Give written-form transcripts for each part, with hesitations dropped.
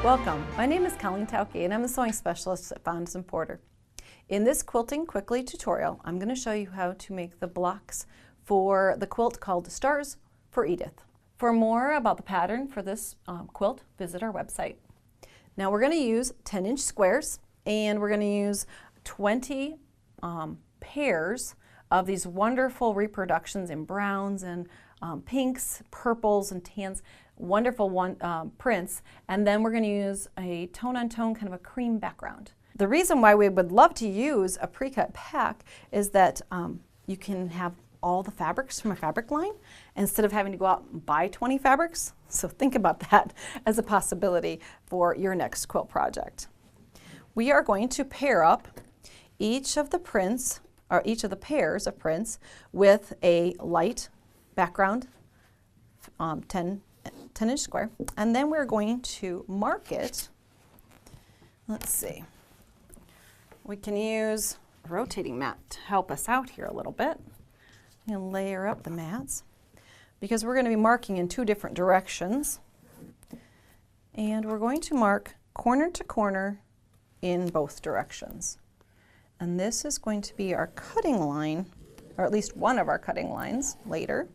Welcome, my name is Colleen Tauke and I'm the sewing specialist at Fons and Porter. In this Quilting Quickly tutorial, I'm going to show you how to make the blocks for the quilt called Stars for Edith. For more about the pattern for this quilt, visit our website. Now we're going to use 10-inch squares and we're going to use 20 pairs of these wonderful reproductions in browns and pinks, purples, and tans, wonderful prints, and then we're going to use a tone-on-tone kind of a cream background. The reason why we would love to use a pre-cut pack is that you can have all the fabrics from a fabric line instead of having to go out and buy 20 fabrics. So think about that as a possibility for your next quilt project. We are going to pair up each of the prints, or each of the pairs of prints, with a light background 10-inch square, and then we're going to mark it. Let's see, we can use a rotating mat to help us out here a little bit and layer up the mats because we're going to be marking in two different directions, and we're going to mark corner to corner in both directions. And this is going to be our cutting line, or at least one of our cutting lines later.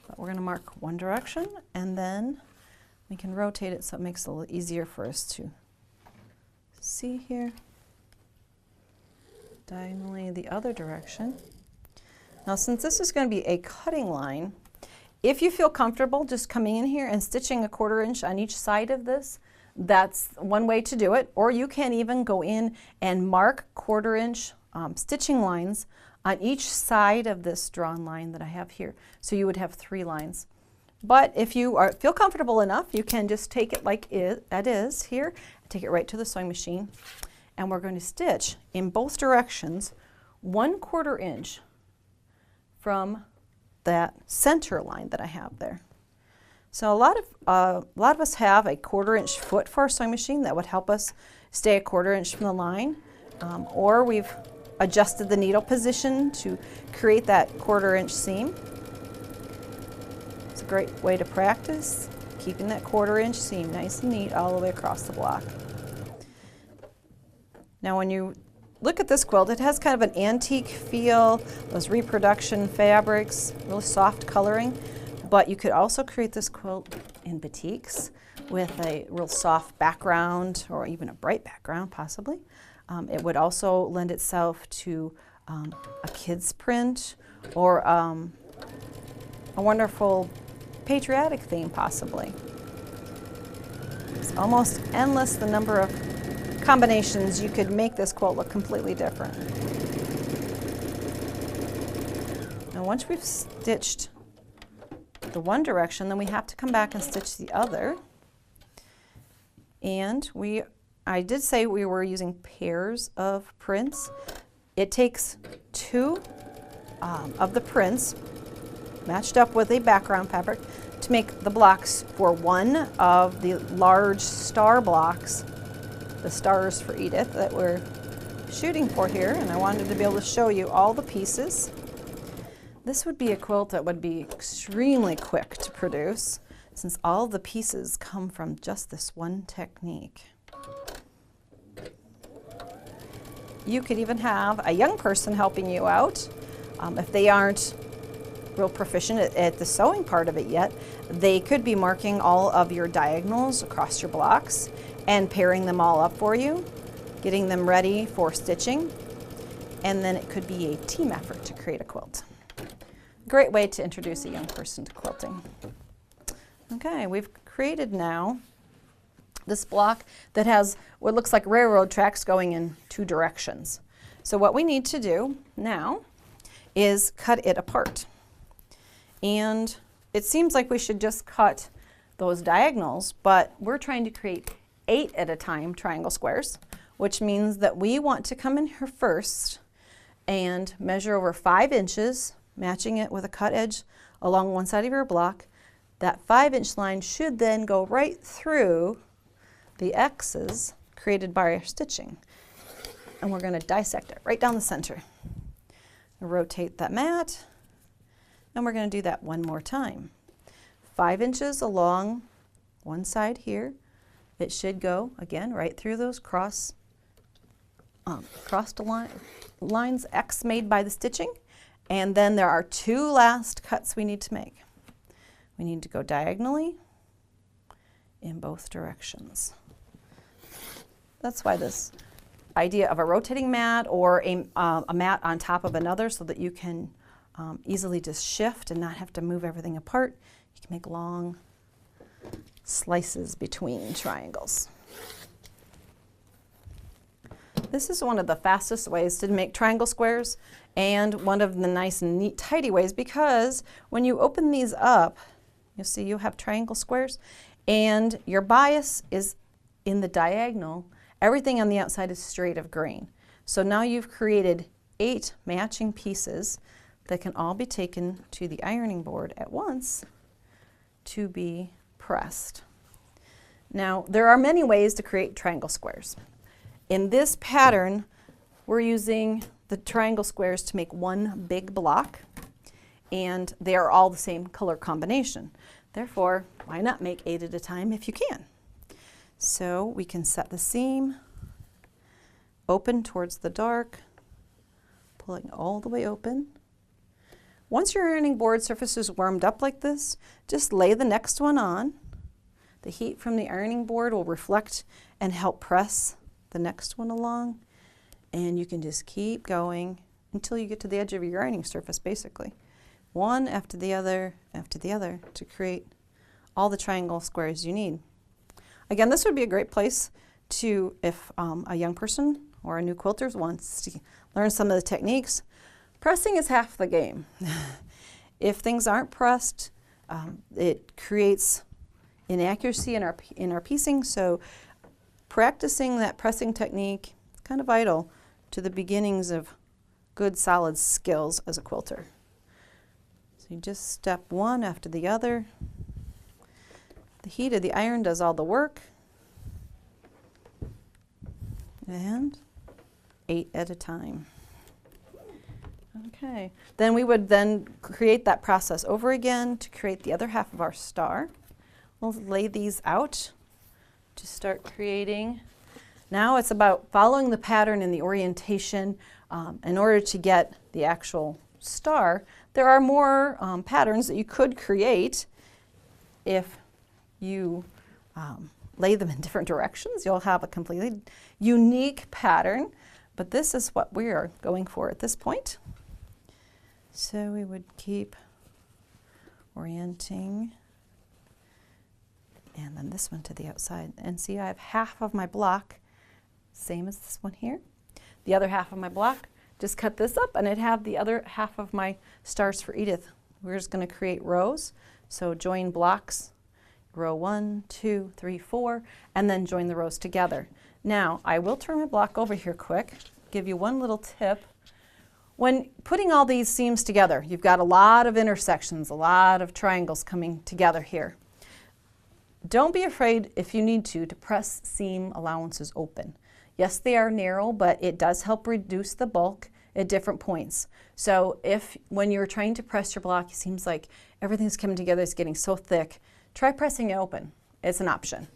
But we're going to mark one direction and then we can rotate it so it makes it a little easier for us to see here. Diagonally the other direction. Now since this is going to be a cutting line, if you feel comfortable just coming in here and stitching a 1/4 inch on each side of this, that's one way to do it. Or you can even go in and mark 1/4 inch stitching lines on each side of this drawn line that I have here. So you would have 3 lines. But if you feel comfortable enough, you can just take it like that is here, take it right to the sewing machine, and we're going to stitch in both directions 1/4 inch from that center line that I have there. So a lot of us have a 1/4 inch foot for our sewing machine that would help us stay a 1/4 inch from the line, or we've adjusted the needle position to create that 1/4 inch seam. It's a great way to practice keeping that 1/4 inch seam nice and neat all the way across the block. Now when you look at this quilt, it has kind of an antique feel, those reproduction fabrics, really soft coloring, but you could also create this quilt in batiks with a real soft background or even a bright background possibly. It would also lend itself to a kid's print or a wonderful patriotic theme possibly. It's almost endless the number of combinations you could make this quilt look completely different. Now once we've stitched the one direction, then we have to come back and stitch the other. And I did say we were using pairs of prints. It takes 2 of the prints matched up with a background fabric to make the blocks for one of the large star blocks, the Stars for Edith, that we're shooting for here. And I wanted to be able to show you all the pieces. This would be a quilt that would be extremely quick to produce since all the pieces come from just this one technique. You could even have a young person helping you out. If they aren't real proficient at the sewing part of it yet, they could be marking all of your diagonals across your blocks and pairing them all up for you, getting them ready for stitching, and then it could be a team effort to create a quilt. Great way to introduce a young person to quilting. Okay, we've created now this block that has what looks like railroad tracks going in 2 directions. So what we need to do now is cut it apart. And it seems like we should just cut those diagonals, but we're trying to create 8 at a time triangle squares, which means that we want to come in here first and measure over 5 inches, matching it with a cut edge along one side of your block. That 5-inch line should then go right through the X's created by our stitching. And we're going to dissect it right down the center. Rotate that mat, and we're going to do that one more time. 5 inches along one side here, It should go, again, right through those crossed lines X made by the stitching. And then there are two last cuts we need to make. We need to go diagonally in both directions. That's why this idea of a rotating mat or a mat on top of another, so that you can easily just shift and not have to move everything apart. You can make long slices between triangles. This is one of the fastest ways to make triangle squares, and one of the nice and neat tidy ways, because when you open these up, you'll see you have triangle squares and your bias is in the diagonal. Everything on the outside is straight of grain. So now you've created 8 matching pieces that can all be taken to the ironing board at once to be pressed. Now, there are many ways to create triangle squares. In this pattern, we're using the triangle squares to make one big block, and they are all the same color combination. Therefore, why not make 8 at a time if you can? So we can set the seam open towards the dark, pulling all the way open. Once your ironing board surface is warmed up like this, just lay the next one on. The heat from the ironing board will reflect and help press the next one along, and you can just keep going until you get to the edge of your ironing surface, basically. One after the other to create all the triangle squares you need. Again, this would be a great place to, if a young person or a new quilter wants to learn some of the techniques. Pressing is half the game. If things aren't pressed, it creates inaccuracy in our piecing, so practicing that pressing technique is kind of vital to the beginnings of good solid skills as a quilter. So you just step one after the other. The heat of the iron does all the work. And 8 at a time. Okay, then we would then create that process over again to create the other half of our star. We'll lay these out to start creating. Now it's about following the pattern and the orientation in order to get the actual star. There are more patterns that you could create if you lay them in different directions. You'll have a completely unique pattern, but this is what we are going for at this point. So we would keep orienting, and then this one to the outside. And see, I have half of my block, same as this one here. The other half of my block, just cut this up, and I'd have the other half of my stars for Edith. We're just going to create rows. So join blocks, row 1, 2, 3, 4, and then join the rows together. Now, I will turn my block over here quick, give you one little tip. When putting all these seams together, you've got a lot of intersections, a lot of triangles coming together here. Don't be afraid, if you need to press seam allowances open. Yes, they are narrow, but it does help reduce the bulk at different points. So if when you're trying to press your block, it seems like everything's coming together, it's getting so thick, try pressing it open. It's an option.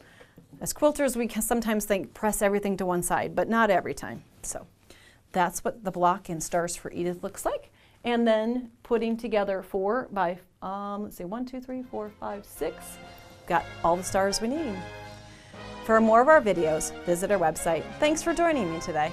As quilters, we can sometimes think press everything to one side, but not every time. So that's what the block in Stars for Edith looks like. And then putting together 4 by, let's see, 1, 2, 3, 4, 5, 6. Got all the stars we need. For more of our videos, visit our website. Thanks for joining me today.